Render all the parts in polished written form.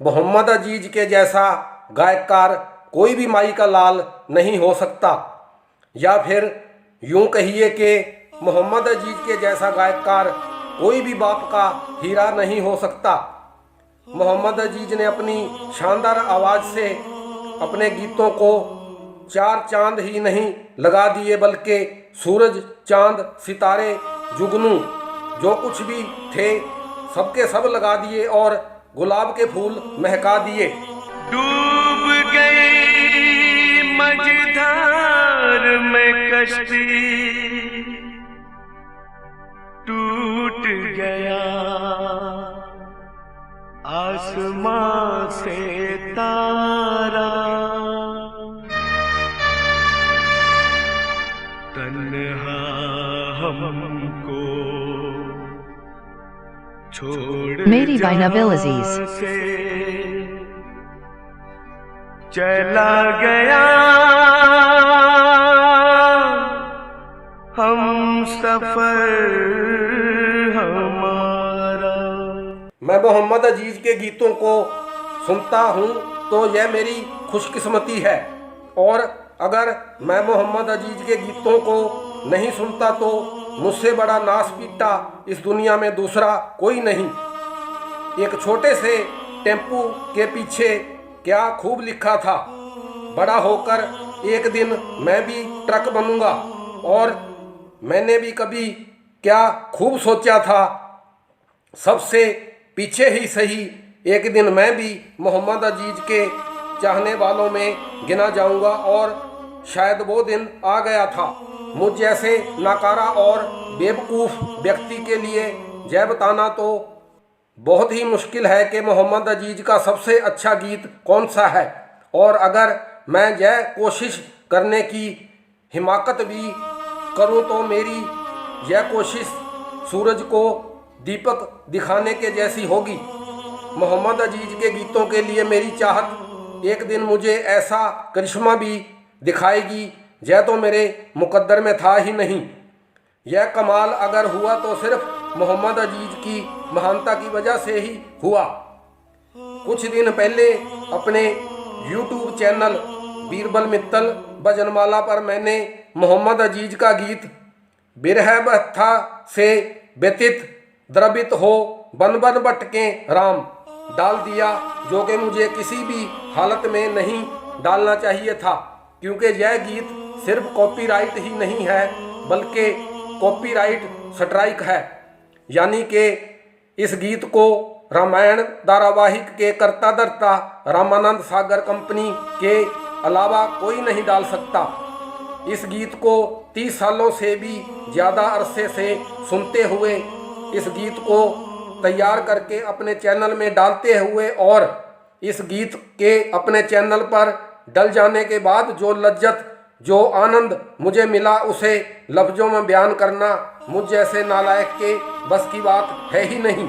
मोहम्मद अजीज के जैसा गायकार कोई भी माई का लाल नहीं हो सकता, या फिर यूं कहिए कि मोहम्मद अजीज के जैसा गायकार कोई भी बाप का हीरा नहीं हो सकता। मोहम्मद अजीज ने अपनी शानदार आवाज़ से अपने गीतों को चार चांद ही नहीं लगा दिए, बल्कि सूरज, चांद, सितारे, जुगनू जो कुछ भी थे सबके सब लगा दिए और गुलाब के फूल महका दिए। डूब गई मझधार में कश्ती, टूट गया आसमां से तारा, तन्हा हमको छोड़ Made by Nabil Aziz. से चला गया हम सफर हमारा। मैं मोहम्मद अजीज के गीतों को सुनता हूँ तो यह मेरी खुशकिस्मती है, और अगर मैं मोहम्मद अजीज के गीतों को नहीं सुनता तो मुझसे बड़ा नासपीटा इस दुनिया में दूसरा कोई नहीं। एक छोटे से टेम्पू के पीछे क्या खूब लिखा था, बड़ा होकर एक दिन मैं भी ट्रक बनूंगा, और मैंने भी कभी क्या खूब सोचा था, सबसे पीछे ही सही एक दिन मैं भी मोहम्मद अजीज के चाहने वालों में गिना जाऊंगा, और शायद वो दिन आ गया था। मुझ जैसे नाकारा और बेवकूफ़ व्यक्ति के लिए यह बताना तो बहुत ही मुश्किल है कि मोहम्मद अजीज का सबसे अच्छा गीत कौन सा है, और अगर मैं यह कोशिश करने की हिमाकत भी करूं तो मेरी यह कोशिश सूरज को दीपक दिखाने के जैसी होगी। मोहम्मद अजीज के गीतों के लिए मेरी चाहत एक दिन मुझे ऐसा करिश्मा भी दिखाएगी, यह तो मेरे मुकद्दर में था ही नहीं। यह कमाल अगर हुआ तो सिर्फ मोहम्मद अजीज की महानता की वजह से ही हुआ। कुछ दिन पहले अपने YouTube चैनल बीरबल मित्तल भजनमाला पर मैंने मोहम्मद अजीज का गीत बिरह बत्था से व्यतीत द्रवित हो बन बन बटके राम डाल दिया, जो कि मुझे किसी भी हालत में नहीं डालना चाहिए था, क्योंकि यह गीत सिर्फ कॉपीराइट ही नहीं है बल्कि कॉपीराइट स्ट्राइक है। यानी कि इस गीत को रामायण धारावाहिक के कर्ता धर्ता रामानंद सागर कंपनी के अलावा कोई नहीं डाल सकता। इस गीत को 30 सालों से भी ज़्यादा अरसे से सुनते हुए, इस गीत को तैयार करके अपने चैनल में डालते हुए, और इस गीत के अपने चैनल पर डल जाने के बाद जो लज्जत, जो आनंद मुझे मिला, उसे लफ्ज़ों में बयान करना मुझ जैसे नालायक के बस की बात है ही नहीं।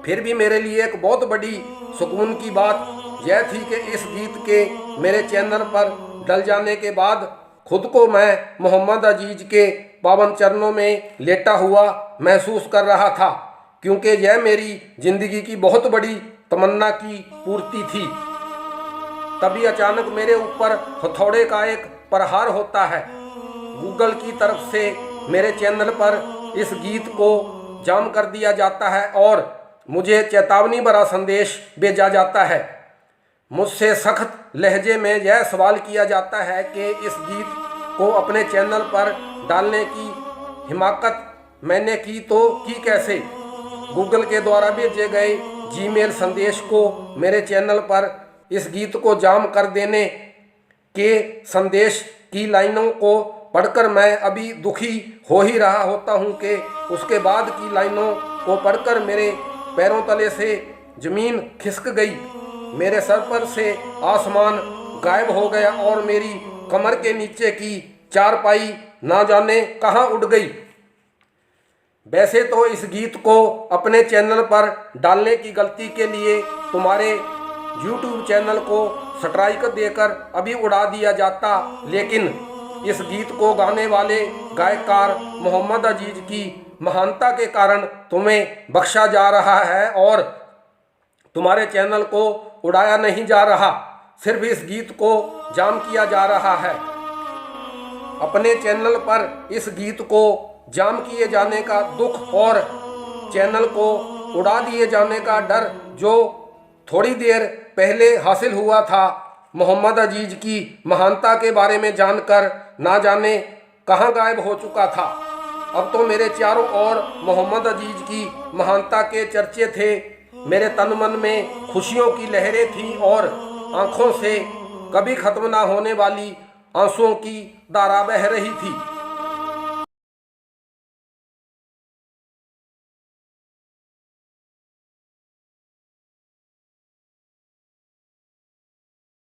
फिर भी मेरे लिए एक बहुत बड़ी सुकून की बात यह थी कि इस गीत के मेरे चैनल पर डल जाने के बाद खुद को मैं मोहम्मद अजीज के पावन चरणों में लेटा हुआ महसूस कर रहा था, क्योंकि यह मेरी ज़िंदगी की बहुत बड़ी तमन्ना की पूर्ति थी। तभी अचानक मेरे ऊपर हथौड़े का एक प्रहार होता है। गूगल की तरफ से मेरे चैनल पर इस गीत को जाम कर दिया जाता है और मुझे चेतावनी भरा संदेश भेजा जाता है। मुझसे सख्त लहजे में यह सवाल किया जाता है कि इस गीत को अपने चैनल पर डालने की हिमाकत मैंने की तो की कैसे। गूगल के द्वारा भेजे गए जीमेल संदेश को मेरे चैनल पर इस गीत को जाम कर देने के संदेश की लाइनों को पढ़कर मैं अभी दुखी हो ही रहा होता हूं कि उसके बाद की लाइनों को पढ़कर मेरे पैरों तले से ज़मीन खिसक गई, मेरे सर पर से आसमान गायब हो गया और मेरी कमर के नीचे की चारपाई ना जाने कहाँ उड़ गई। वैसे तो इस गीत को अपने चैनल पर डालने की गलती के लिए तुम्हारे YouTube चैनल को स्ट्राइक देकर अभी उड़ा दिया जाता, लेकिन इस गीत को गाने वाले गायकार मोहम्मद अजीज की महानता के कारण तुम्हें बख्शा जा रहा है और तुम्हारे चैनल को उड़ाया नहीं जा रहा, सिर्फ इस गीत को जाम किया जा रहा है। अपने चैनल पर इस गीत को जाम किए जाने का दुख और चैनल को उड़ा दिए जाने का डर जो थोड़ी देर पहले हासिल हुआ था, मोहम्मद अजीज की महानता के बारे में जानकर ना जाने कहाँ गायब हो चुका था। अब तो मेरे चारों ओर मोहम्मद अजीज की महानता के चर्चे थे। मेरे तन मन में खुशियों की लहरें थी और आंखों से कभी खत्म ना होने वाली आंसुओं की धारा बह रही थी।